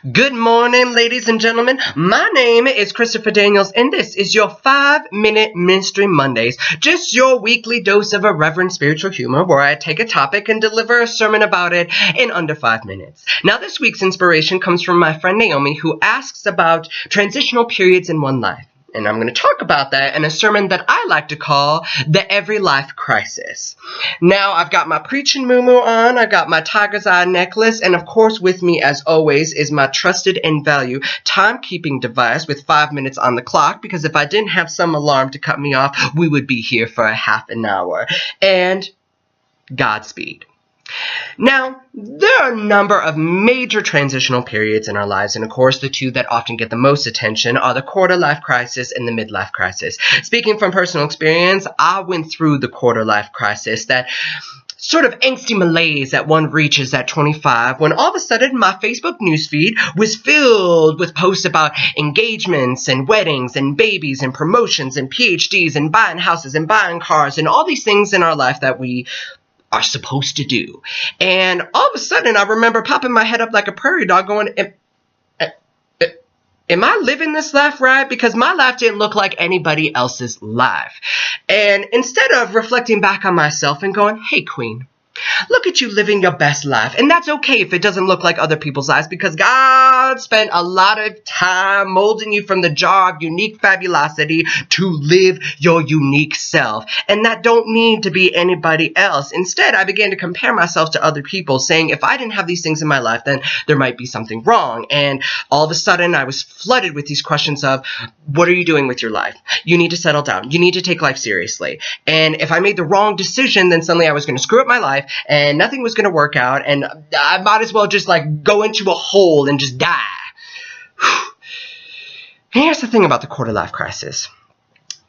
Good morning, ladies and gentlemen. My name is Christopher Daniels, and this is your 5-Minute Ministry Mondays, just your weekly dose of irreverent spiritual humor where I take a topic and deliver a sermon about it in under 5 minutes. Now, this week's inspiration comes from my friend Naomi, who asks about transitional periods in one life. And I'm going to talk about that in a sermon that I like to call the Every Life Crisis. Now, I've got my preaching muumuu on, I've got my tiger's eye necklace, and of course with me, as always, is my trusted and value timekeeping device with 5 minutes on the clock, because if I didn't have some alarm to cut me off, we would be here for a half an hour. And Godspeed. Now, there are a number of major transitional periods in our lives, and of course, the two that often get the most attention are the quarter-life crisis and the midlife crisis. Speaking from personal experience, I went through the quarter-life crisis, that sort of angsty malaise that one reaches at 25, when all of a sudden my Facebook newsfeed was filled with posts about engagements and weddings and babies and promotions and PhDs and buying houses and buying cars and all these things in our life that we are supposed to do. And all of a sudden, I remember popping my head up like a prairie dog going, am I living this life right? Because my life didn't look like anybody else's life. And instead of reflecting back on myself and going, hey, queen, look at you living your best life. And that's okay if it doesn't look like other people's lives, because God spent a lot of time molding you from the jar of unique fabulosity to live your unique self. And that don't need to be anybody else. Instead, I began to compare myself to other people, saying if I didn't have these things in my life, then there might be something wrong. And all of a sudden, I was flooded with these questions of, what are you doing with your life? You need to settle down. You need to take life seriously. And if I made the wrong decision, then suddenly I was going to screw up my life, and nothing was going to work out, and I might as well just go into a hole and just die. And here's the thing about the quarter life crisis.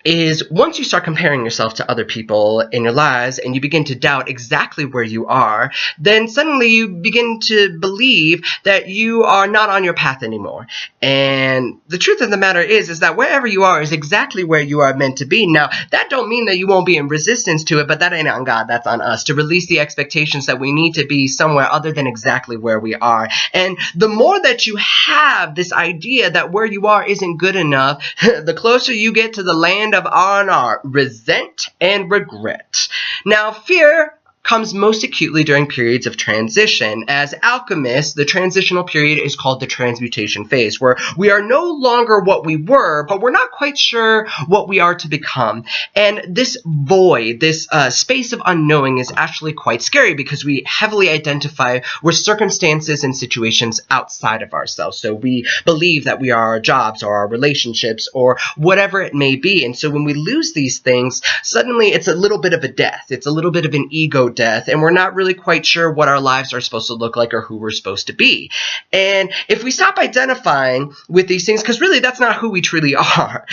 Is once you start comparing yourself to other people in your lives and you begin to doubt exactly where you are, then suddenly you begin to believe that you are not on your path anymore. And the truth of the matter is that wherever you are is exactly where you are meant to be. Now, that don't mean that you won't be in resistance to it, but that ain't on God, that's on us, to release the expectations that we need to be somewhere other than exactly where we are. And the more that you have this idea that where you are isn't good enough, the closer you get to the land of R&R, resent and regret. Now, fear comes most acutely during periods of transition. As alchemists, the transitional period is called the transmutation phase, where we are no longer what we were, but we're not quite sure what we are to become. And this void, this space of unknowing is actually quite scary, because we heavily identify with circumstances and situations outside of ourselves. So we believe that we are our jobs or our relationships or whatever it may be. And so when we lose these things, suddenly it's a little bit of a death. It's a little bit of an ego death, and we're not really quite sure what our lives are supposed to look like or who we're supposed to be. And if we stop identifying with these things, because really that's not who we truly are,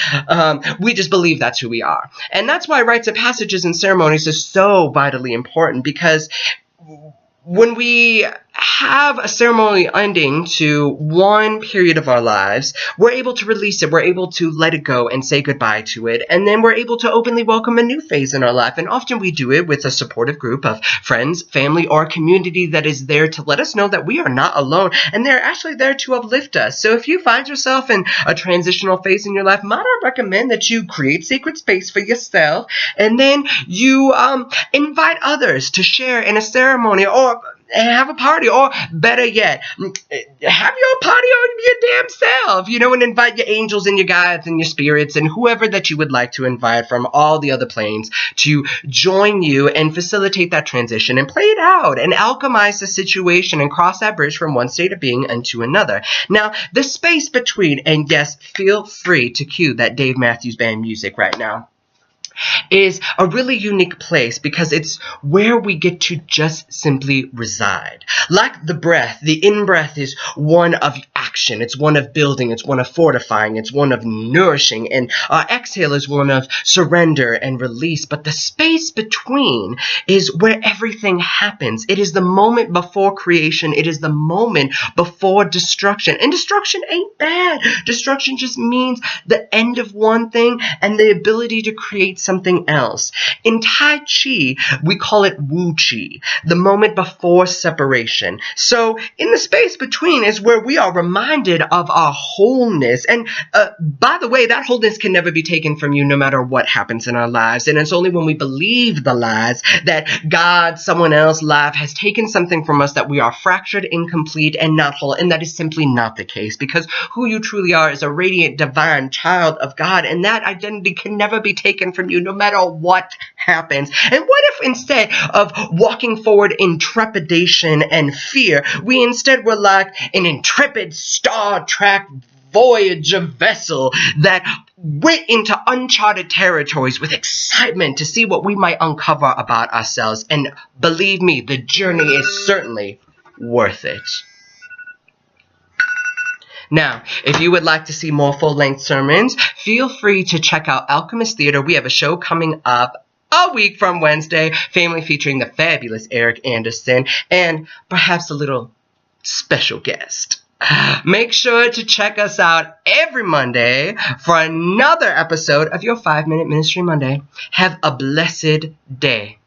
we just believe that's who we are. And that's why rites of passages and ceremonies is so vitally important, because when we have a ceremony ending to one period of our lives, we're able to release it, we're able to let it go and say goodbye to it, and then we're able to openly welcome a new phase in our life. And often we do it with a supportive group of friends, family, or a community that is there to let us know that we are not alone, and they're actually there to uplift us. So if you find yourself in a transitional phase in your life, might I recommend that you create sacred space for yourself, and then you invite others to share in a ceremony or have a party, or better yet, have your party on your damn self, and invite your angels and your guides and your spirits and whoever that you would like to invite from all the other planes to join you and facilitate that transition and play it out and alchemize the situation and cross that bridge from one state of being into another. Now, the space between, and yes, feel free to cue that Dave Matthews Band music right now, is a really unique place, because it's where we get to just simply reside. Like the breath, the in-breath is one of action, it's one of building, it's one of fortifying, it's one of nourishing, and our exhale is one of surrender and release. But the space between is where everything happens. It is the moment before creation, it is the moment before destruction. And destruction ain't bad. Destruction just means the end of one thing and the ability to create something else. In Tai Chi, we call it Wu Chi, the moment before separation. So in the space between is where we are reminded reminded of our wholeness. And by the way, that wholeness can never be taken from you no matter what happens in our lives. And it's only when we believe the lies that God, someone else, life has taken something from us that we are fractured, incomplete, and not whole. And that is simply not the case, because who you truly are is a radiant, divine child of God, and that identity can never be taken from you no matter what happens. And what if instead of walking forward in trepidation and fear, we instead were like an intrepid Star Trek Voyager vessel that went into uncharted territories with excitement to see what we might uncover about ourselves. And believe me, the journey is certainly worth it. Now, if you would like to see more full-length sermons, feel free to check out Alchemist Theater. We have a show coming up a week from Wednesday, family featuring the fabulous Eric Anderson and perhaps a little special guest. Make sure to check us out every Monday for another episode of your 5-Minute Ministry Monday. Have a blessed day.